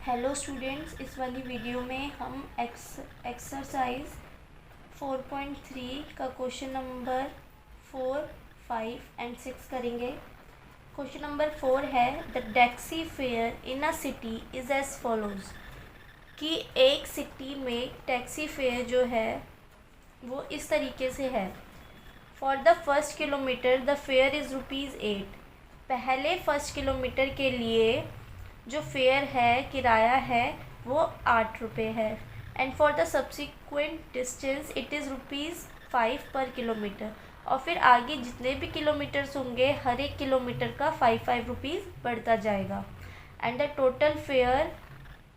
Hello students, इस वाली video में हम एक्सरसाइज 4.3 का क्वेश्चन नंबर 4, 5 एंड 6 करेंगे। क्वेश्चन नंबर 4 है the taxi fare in a city is as follows, कि एक सिटी में टैक्सी फेयर जो है वो इस तरीके से है। For the first kilometre the fair is ₹8। पहले फर्स्ट किलोमीटर के लिए जो फेयर है, किराया है, वो 8 रुपये है। And for the subsequent distance it is ₹5 पर किलोमीटर। और फिर आगे जितने भी किलोमीटर्स होंगे हर एक किलोमीटर का 5 रुपीज़ बढ़ता जाएगा। And the total fare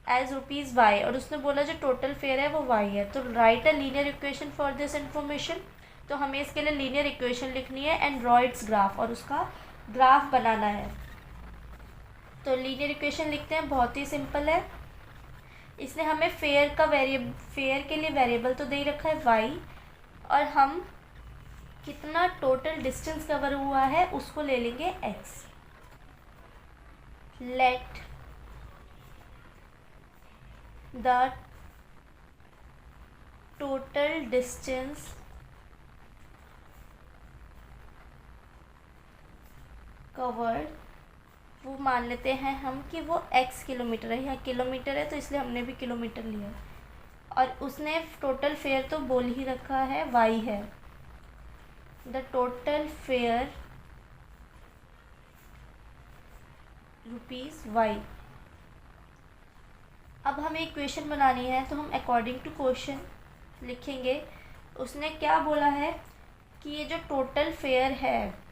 as ₹y, और उसने बोला जो टोटल फेयर है वो y है। तो right a linear equation for this information. तो हमें इसके लिए लीनियर इक्वेशन लिखनी है एंड ड्रॉ इट्स ग्राफ, और उसका ग्राफ बनाना है। तो लीनियर इक्वेशन लिखते हैं, बहुत ही सिंपल है। इसने हमें फेयर के लिए वेरिएबल तो दे ही रखा है y, और हम कितना टोटल डिस्टेंस कवर हुआ है उसको ले लेंगे x। Let the total distance covered, वो मान लेते हैं हम कि वो x किलोमीटर है। यहाँ किलोमीटर है तो इसलिए हमने भी किलोमीटर लिया, और उसने टोटल फेयर तो बोल ही रखा है y है। The total fair ₹y। अब हमें इक्वेशन बनानी है तो हम अकॉर्डिंग टू क्वेश्चन लिखेंगे। उसने क्या बोला है कि ये जो टोटल फेयर है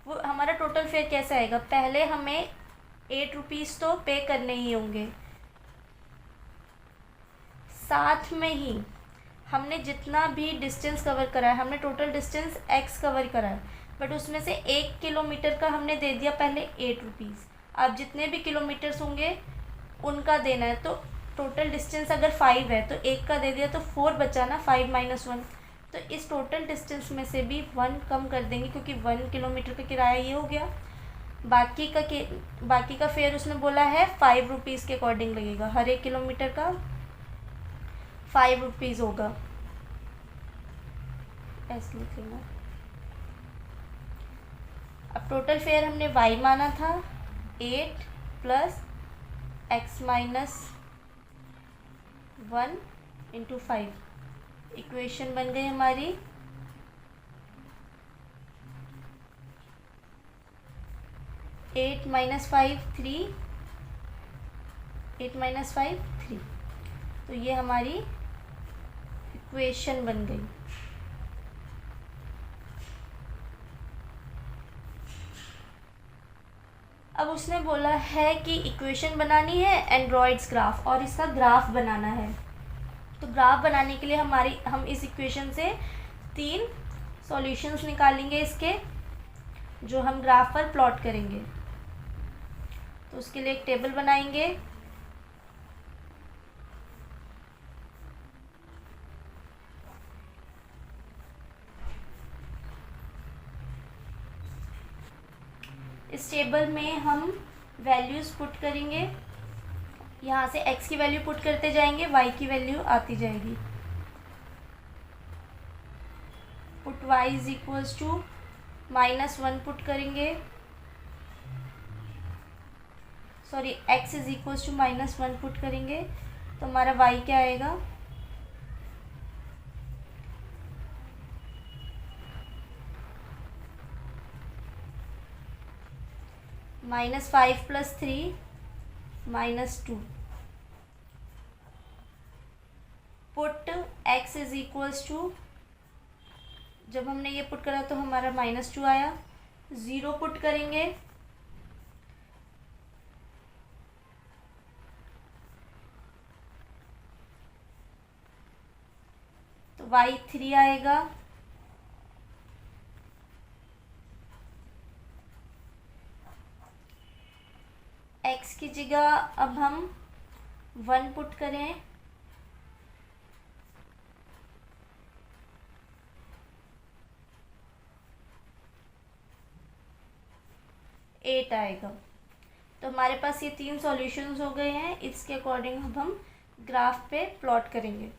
वो हमारा टोटल फेयर कैसा आएगा। पहले हमें 8 रुपीज़ तो पे करने ही होंगे, साथ में ही हमने जितना भी डिस्टेंस कवर करा है, हमने टोटल डिस्टेंस x कवर करा है, बट उसमें से 1 किलोमीटर का हमने दे दिया पहले 8 रुपीज़। अब जितने भी किलोमीटर्स होंगे उनका देना है। तो टोटल डिस्टेंस अगर 5 है तो 1 का दे दिया तो 4 बचा ना, 5 - 1। तो इस टोटल डिस्टेंस में से भी 1 कम कर देंगे, क्योंकि 1 किलोमीटर का किराया ये हो गया। बाकी का फेयर उसने बोला है 5 रुपीज़ के अकॉर्डिंग लगेगा, हर एक किलोमीटर का 5 रुपीज़ होगा। ऐसे लिख लेना। अब टोटल फेयर हमने y माना था 8 plus x minus 1 into 5। Equation बन गई हमारी 8 - 5 3, 8 - 5 3। तो ये हमारी इक्वेशन बन गई। अब उसने बोला है कि इक्वेशन बनानी है एंड्रॉइड्स ग्राफ, और इसका ग्राफ बनाना है। तो ग्राफ बनाने के लिए हम इस इक्वेशन से 3 सॉल्यूशंस निकालेंगे इसके, जो हम ग्राफ पर प्लॉट करेंगे। तो उसके लिए एक टेबल बनाएंगे। इस टेबल में हम वैल्यूज़ पुट करेंगे। यहाँ से x की वैल्यू पुट करते जाएंगे, y की वैल्यू आती जाएगी। Put y is equals to -1 put करेंगे, sorry x is equals to -1 put करेंगे, तो हमारा y क्या आएगा, -5 + 3 -2। Put x is equals to, जब हमने ये पुट करा तो हमारा -2 आया। 0 पुट करेंगे, तो y 3 आएगा। x की जगह अब हम 1 पुट करें, एट आएगा। तो हमारे पास ये 3 सॉल्यूशंस हो गए हैं। इसके अकॉर्डिंग अब हम ग्राफ पे प्लॉट करेंगे।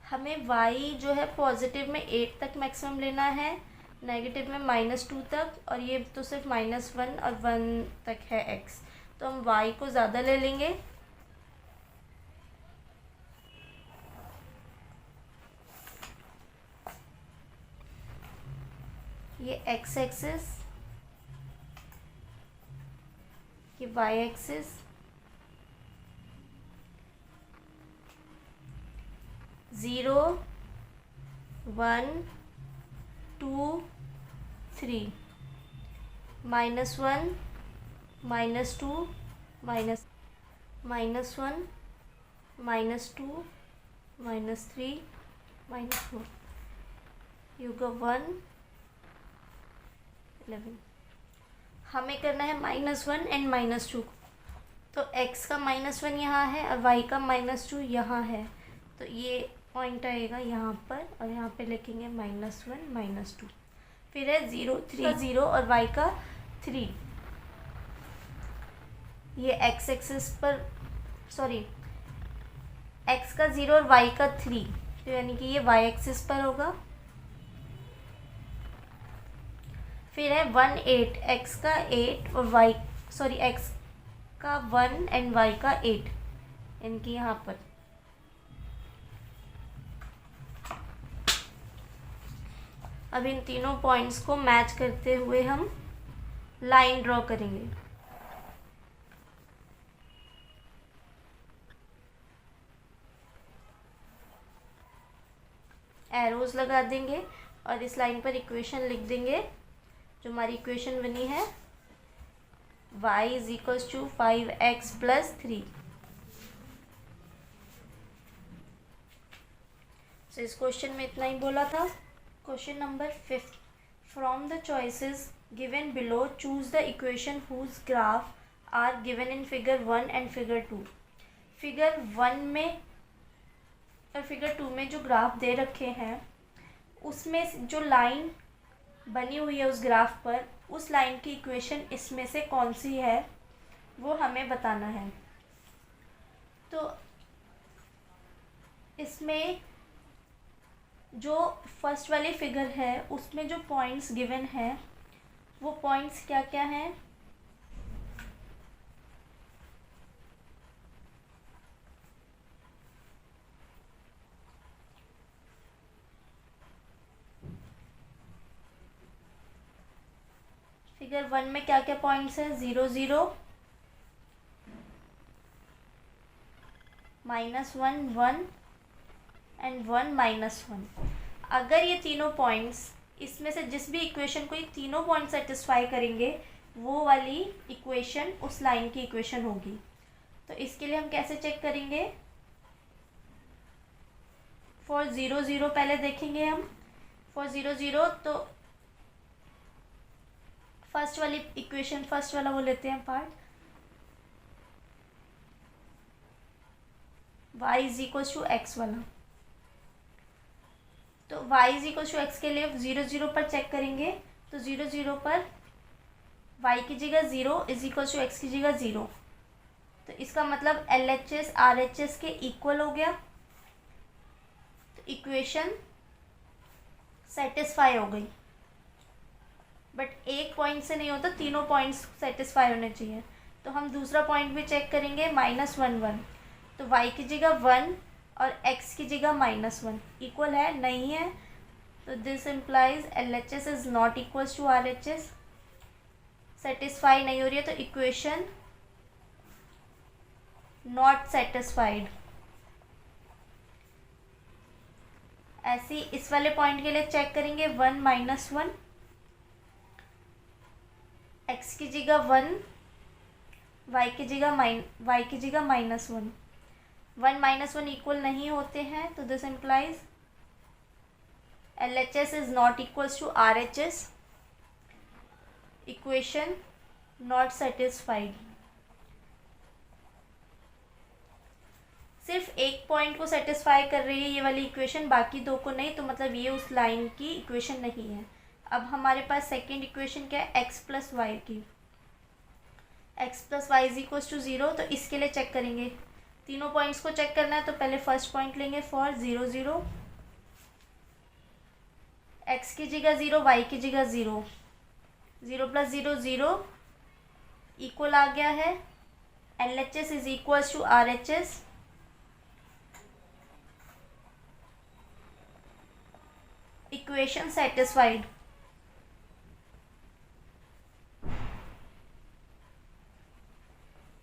हमें y जो है पॉजिटिव में 8 तक मैक्सिमम लेना है, नेगेटिव में -2 तक, और ये तो सिर्फ -1 और 1 तक है x, तो हम y को ज़्यादा ले लेंगे। ये x एक्सिस, ये y एक्सिस, 0 1 2 3, -1 -2 -1 -2 -3 -4, योगा 1 11। हमें करना है -1 एंड -2, तो x का -1 यहाँ है और y का -2 यहाँ है, तो ये पॉइंट आएगा यहाँ पर, और यहाँ पे लिखेंगे -1 -2। फिर है 0 3 0 और y का 3। ये x एक्सिस पर, सॉरी, x का 0 और y का 3, तो यानी कि ये y एक्सिस पर होगा। फिर है 1 8, x का 8 और y, सॉरी, x का 1 एंड y का 8, इनकी यहाँ पर। अब इन तीनों पॉइंट्स को मैच करते हुए हम लाइन ड्रॉ करेंगे। एरोज लगा देंगे और इस लाइन पर इक्वेशन लिख देंगे। जो हमारी इक्वेशन बनी है y = 5x + 3। तो इस क्वेश्चन में इतना ही बोला था। Question number 5, from the choices given below choose the equation whose graph are given in figure 1 and figure 2। Figure 1 में और फिगर 2 में जो ग्राफ दे रखे हैं उसमें जो लाइन बनी हुई है उस ग्राफ पर, उस लाइन की इक्वेशन इसमें से कौन सी है वो हमें बताना है। तो इसमें जो फर्स्ट वाली फिगर है उसमें जो पॉइंट्स गिवन है वो पॉइंट्स क्या क्या हैं? फिगर 1 में क्या क्या पॉइंट्स हैं? 0 0, -1 1 एंड 1 -1। अगर ये तीनों पॉइंट्स, इसमें से जिस भी इक्वेशन को ये तीनों पॉइंट सेटिस्फाई करेंगे वो वाली इक्वेशन उस लाइन की इक्वेशन होगी। तो इसके लिए हम कैसे चेक करेंगे? फॉर 0 0 पहले देखेंगे हम। फॉर 0 0 तो फर्स्ट वाली इक्वेशन, फर्स्ट वाला वो लेते हैं पार्ट, y = x वाला। तो y = x के लिए 0 0 पर चेक करेंगे। तो 0 0 पर y की जगह 0 = x की जगह 0, तो इसका मतलब LHS RHS के इक्वल हो गया। तो इक्वेशन सेटिस्फाई हो गई। बट एक पॉइंट से नहीं होता, तीनों पॉइंट्स सेटिस्फाई होने चाहिए। तो हम दूसरा पॉइंट भी चेक करेंगे, -1 1। तो y की जगह 1 और x की जगह -1 इक्वल है, नहीं है, तो this implies LHS is not equal to RHS। Satisfy नहीं हो रही है तो इक्वेशन नॉट सेटिस्फाइड। ऐसे ही इस वाले पॉइंट के लिए चेक करेंगे, 1 -1, x की जगह 1, y की जगह -1। 1 -1 इक्वल नहीं होते हैं, तो this implies LHS is not equals to RHS। Equation not satisfied. सिर्फ एक पॉइंट को सेटिस्फाई कर रही है ये वाली इक्वेशन, बाकी दो को नहीं, तो मतलब ये उस लाइन की इक्वेशन नहीं है। अब हमारे पास सेकेंड इक्वेशन क्या है? x + y की। X plus y is equal to 0। तो इसके लिए चेक करेंगे, तीनों पॉइंट्स को चेक करना है। तो पहले फर्स्ट पॉइंट लेंगे फॉर 0 0, एक्स की जगह 0, वाई की जगह 0, 0 प्लस 0 0 इक्वल आ गया है LHS is equal to RHS। Equation satisfied.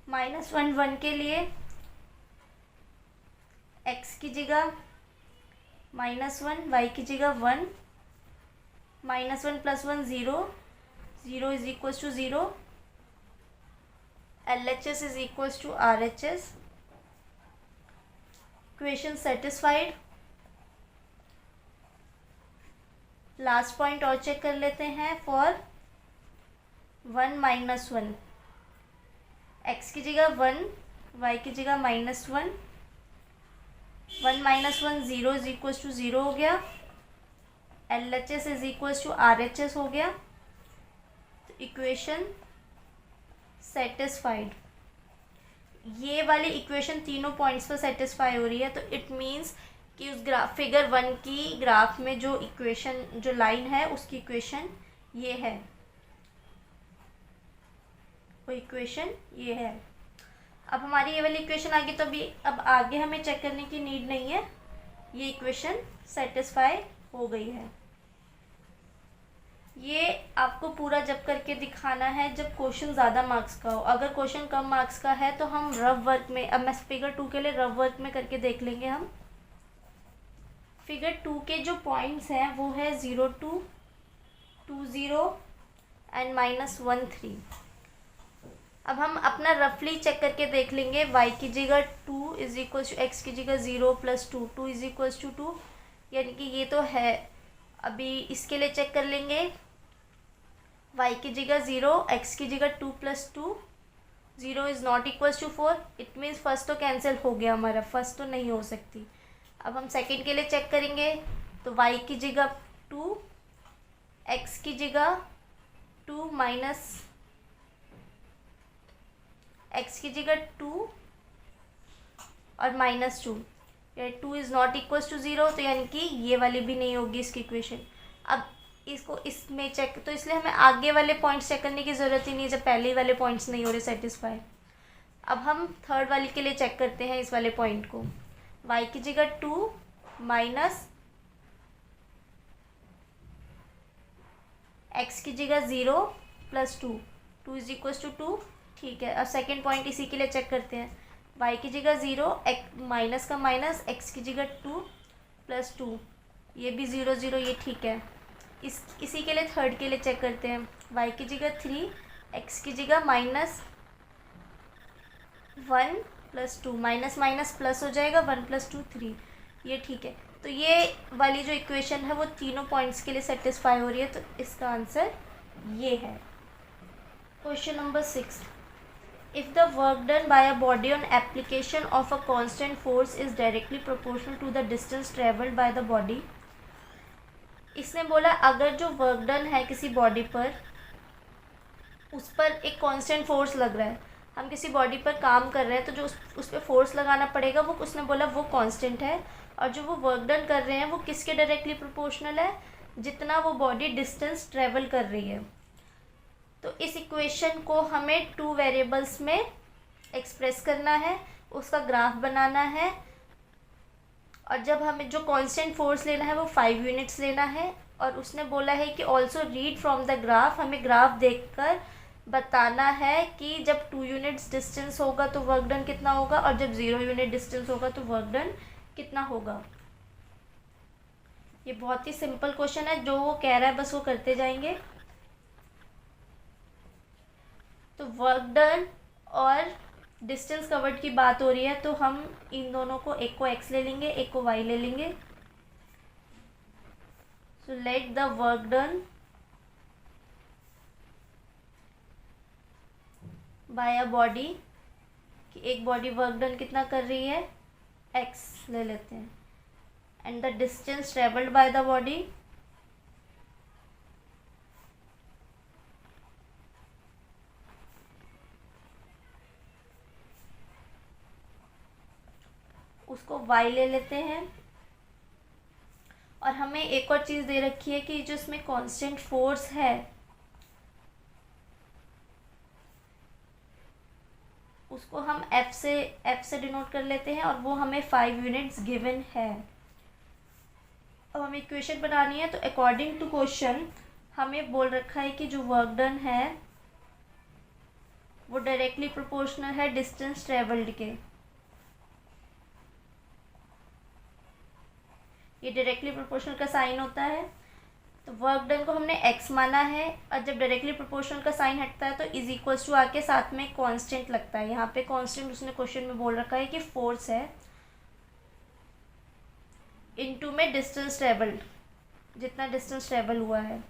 -1 1 के लिए x की जगह -1, y की जगह 1, -1 + 1 0, 0 is equal to 0, LHS is equal to RHS। Equation satisfied. Last point और चेक कर लेते हैं फॉर 1 - 1, x की जगह 1, y की जगह -1, 1 - 1 0 इज इक्वल टू 0 हो गया, LHS is equal to RHS हो गया। तो इक्वेशन सेटिस्फाइड। ये वाली इक्वेशन तीनों पॉइंट्स पर सेटिस्फाई हो रही है। तो इट मीन्स कि उस फिगर 1 की ग्राफ में जो इक्वेशन, जो लाइन है, उसकी इक्वेशन ये है, वो इक्वेशन ये है। अब हमारी ये वाली इक्वेशन आ गई, तो अभी अब आगे हमें चेक करने की नीड नहीं है, ये इक्वेशन सेटिस्फाई हो गई है। ये आपको पूरा जब करके दिखाना है जब क्वेश्चन ज़्यादा मार्क्स का हो। अगर क्वेश्चन कम मार्क्स का है तो हम रफ वर्क में, अब मैं फिगर 2 के लिए रफ वर्क में करके देख लेंगे हम। फिगर 2 के जो पॉइंट्स हैं वो है 0 2 2 0 एंड -1 3। अब हम अपना रफली चेक करके देख लेंगे। y की जगह 2 इज इक्वल टू एक्स की जगह 0 + 2, 2 इज इक्वल टू 2, यानी कि ये तो है। अभी इसके लिए चेक कर लेंगे, y की जगह 0, x की जगह 2 + 2, 0 is not equal to 4। It means first तो कैंसिल हो गया हमारा, फर्स्ट तो नहीं हो सकती। अब हम सेकंड के लिए चेक करेंगे, तो y की जगह 2, x की जगह 2 माइनस x की जगह 2 और -2, या 2 इज़ नॉट इक्वल टू 0। तो यानी कि ये वाली भी नहीं होगी इसकी इक्वेशन। अब इसको इसमें चेक, तो इसलिए हमें आगे वाले पॉइंट्स चेक करने की ज़रूरत ही नहीं है जब पहले वाले पॉइंट्स नहीं हो रहे सेटिस्फाई। अब हम थर्ड वाली के लिए चेक करते हैं इस वाले पॉइंट को। y की जगह 2 माइनस x की जगह 0 + 2, 2 इज इक्वल टू 2। ठीक है, अब सेकेंड पॉइंट इसी के लिए चेक करते हैं। y की जगह 0, माइनस का माइनस, x की जगह 2 + 2, ये भी 0 0, ये ठीक है। इसी के लिए थर्ड के लिए चेक करते हैं। y की जगह 3, x की जगह -1 + 2, माइनस माइनस प्लस हो जाएगा, 1 + 2 3, ये ठीक है। तो ये वाली जो इक्वेशन है वो तीनों पॉइंट्स के लिए सेटिस्फाई हो रही है। तो इसका आंसर ये है। Question number 6, if the work done by a body on application of a constant force is directly proportional to the distance travelled by the body। इसने बोला अगर जो वर्क डन है किसी बॉडी पर, उस पर एक कांस्टेंट फोर्स लग रहा है, हम किसी बॉडी पर काम कर रहे हैं, तो जो उस पर फोर्स लगाना पड़ेगा वो, उसने बोला वो कांस्टेंट है, और जो वो वर्क डन कर रहे हैं वो किसके डायरेक्टली प्रोपोर्शनल है, जितना वो बॉडी डिस्टेंस ट्रेवल कर रही है। तो इस इक्वेशन को हमें 2 वेरिएबल्स में एक्सप्रेस करना है, उसका ग्राफ बनाना है, और जब हमें जो कांस्टेंट फोर्स लेना है वो 5 यूनिट्स लेना है। और उसने बोला है कि also read from the graph, हमें ग्राफ देखकर बताना है कि जब 2 यूनिट्स डिस्टेंस होगा तो वर्क डन कितना होगा, और जब 0 यूनिट डिस्टेंस होगा तो वर्क डन कितना होगा। ये बहुत ही सिंपल क्वेश्चन है, जो वो कह रहा है बस वो करते जाएंगे। तो वर्क डन और डिस्टेंस कवर्ड की बात हो रही है, तो हम इन दोनों को, एक को x ले लेंगे, एक को y ले लेंगे। So let the work done by a body, कि एक बॉडी वर्क डन कितना कर रही है, x ले लेते हैं, and the distance travelled by the body उसको y ले लेते हैं। और हमें एक और चीज़ दे रखी है कि जो इसमें कांस्टेंट फोर्स है उसको हम f से डिनोट कर लेते हैं, और वो हमें 5 यूनिट्स गिवन है। अब हमें इक्वेशन बनानी है, तो अकॉर्डिंग टू क्वेश्चन हमें बोल रखा है कि जो वर्क डन है वो डायरेक्टली प्रोपोर्शनल है डिस्टेंस ट्रेवल्ड के। ये डायरेक्टली प्रोपोर्शनल का साइन होता है, तो वर्क डन को हमने x माना है, और जब डायरेक्टली प्रोपोर्शनल का साइन हटता है तो इज इक्वल्स टू आके साथ में कांस्टेंट लगता है। यहाँ पे कांस्टेंट उसने क्वेश्चन में बोल रखा है कि फोर्स है इनटू में डिस्टेंस ट्रेवल्ड, जितना डिस्टेंस ट्रेवल हुआ है।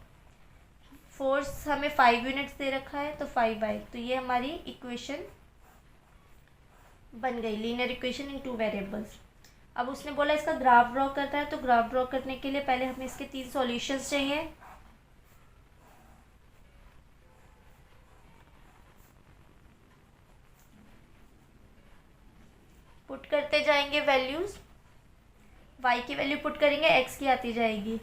फोर्स हमें 5 यूनिट्स दे रखा है, तो 5/, तो ये हमारी इक्वेशन बन गई, लीनियर इक्वेशन इन 2 वेरिएबल्स। अब उसने बोला इसका ग्राफ ड्रॉ करता है, तो ग्राफ ड्रॉ करने के लिए पहले हमें इसके 3 सॉल्यूशंस चाहिए। पुट करते जाएंगे वैल्यूज, y की वैल्यू पुट करेंगे, x की आती जाएगी,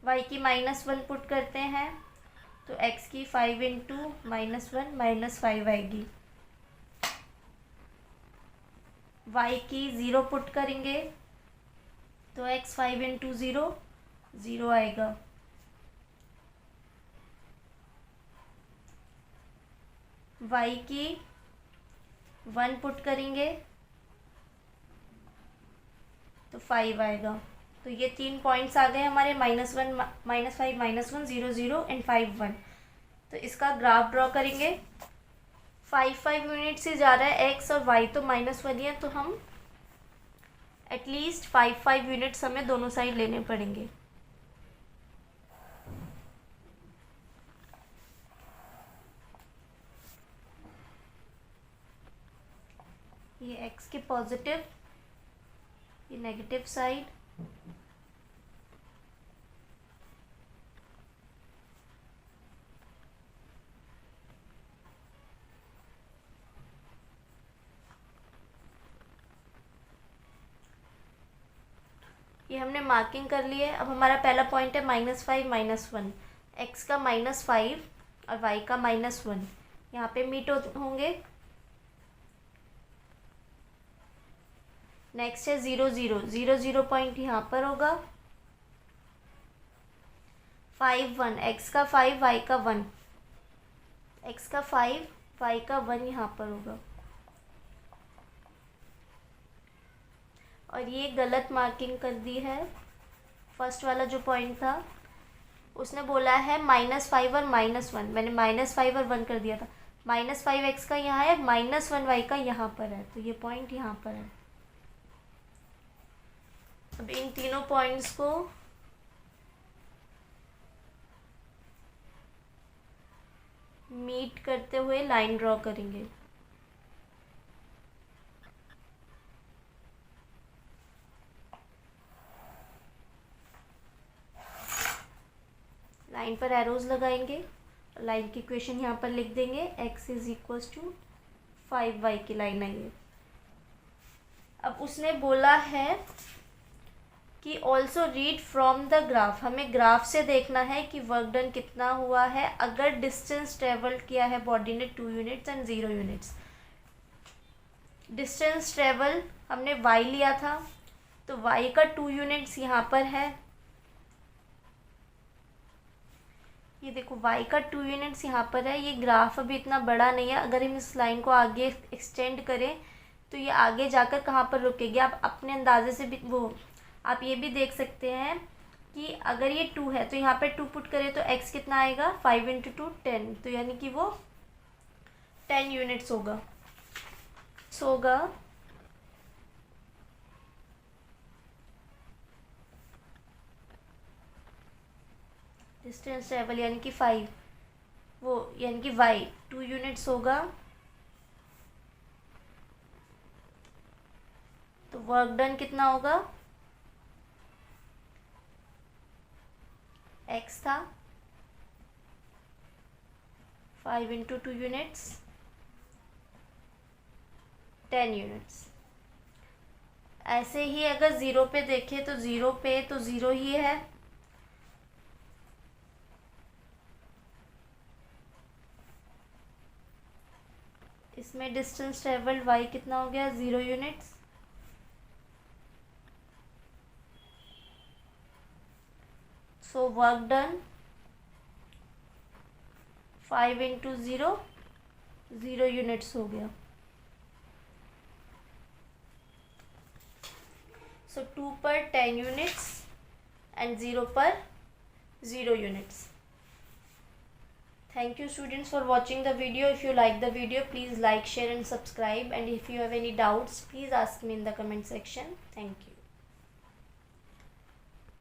y की -1 पुट करते हैं तो x की 5 इंटू -1 -5 आएगी। y की 0 पुट करेंगे तो x 5 इंटू 0 0 आएगा। y की 1 पुट करेंगे तो 5 आएगा। तो ये 3 पॉइंट्स आ गए हमारे, -1 -5 -1 0 0 एंड 5 1। तो इसका ग्राफ ड्रॉ करेंगे। 5 यूनिट से जा रहा है x, और y तो -1 ही है, तो हम एटलीस्ट 5 यूनिट्स हमें दोनों साइड लेने पड़ेंगे। ये x के पॉजिटिव, ये नेगेटिव साइड, ये हमने मार्किंग कर ली है। अब हमारा पहला पॉइंट है -5 -1, x का -5 और y का -1 यहाँ पे मीट होंगे। नेक्स्ट है 0 0 0 0 पॉइंट यहाँ पर होगा। 5 1, x का 5 y का 1, x का 5 y का 1 यहाँ पर होगा। और ये गलत मार्किंग कर दी है। फर्स्ट वाला जो पॉइंट था उसने बोला है -5 और -1, मैंने -5 और 1 कर दिया था। -5 x का यहाँ है, -1 y का यहाँ पर है, तो ये पॉइंट यहाँ पर है। अब इन तीनों पॉइंट्स को मीट करते हुए लाइन ड्रॉ करेंगे। लाइन पर एरोज लगाएंगे, लाइन की इक्वेशन यहाँ पर लिख देंगे, x = 5y की लाइन आई है। अब उसने बोला है कि also read from the graph, हमें ग्राफ से देखना है कि वर्क डन कितना हुआ है अगर डिस्टेंस ट्रेवल किया है बॉडी ने 2 units and 0 units. Distance travel हमने y लिया था, तो y का 2 यूनिट्स यहाँ पर है। ये देखो y का 2 यूनिट्स यहाँ पर है। ये ग्राफ अभी इतना बड़ा नहीं है, अगर हम इस लाइन को आगे एक्सटेंड करें तो ये आगे जाकर कहाँ पर रुकेगी। आप अपने अंदाजे से भी आप ये भी देख सकते हैं कि अगर ये 2 है तो यहाँ पे 2 पुट करें तो x कितना आएगा, 5 इंटू 2 10, तो यानी कि वो 10 यूनिट्स होगा। डिस्टेंस ट्रेवल यानी कि 5, वो यानी कि y 2 यूनिट्स होगा, तो वर्क डन कितना होगा, x था 5 इंटू 2 यूनिट्स 10 यूनिट्स। ऐसे ही अगर ज़ीरो पे देखें तो ज़ीरो पे तो ज़ीरो ही है, इसमें डिस्टेंस ट्रेवल्ड y कितना हो गया, 0 units. So work done 5 into 0, 0 units हो गया। सो 2 पर 10 यूनिट्स एंड 0 पर 0 units. Thank you students for watching the video. If you like the video, please like, share and subscribe, and if you have any doubts, please ask me in the comment section. Thank you.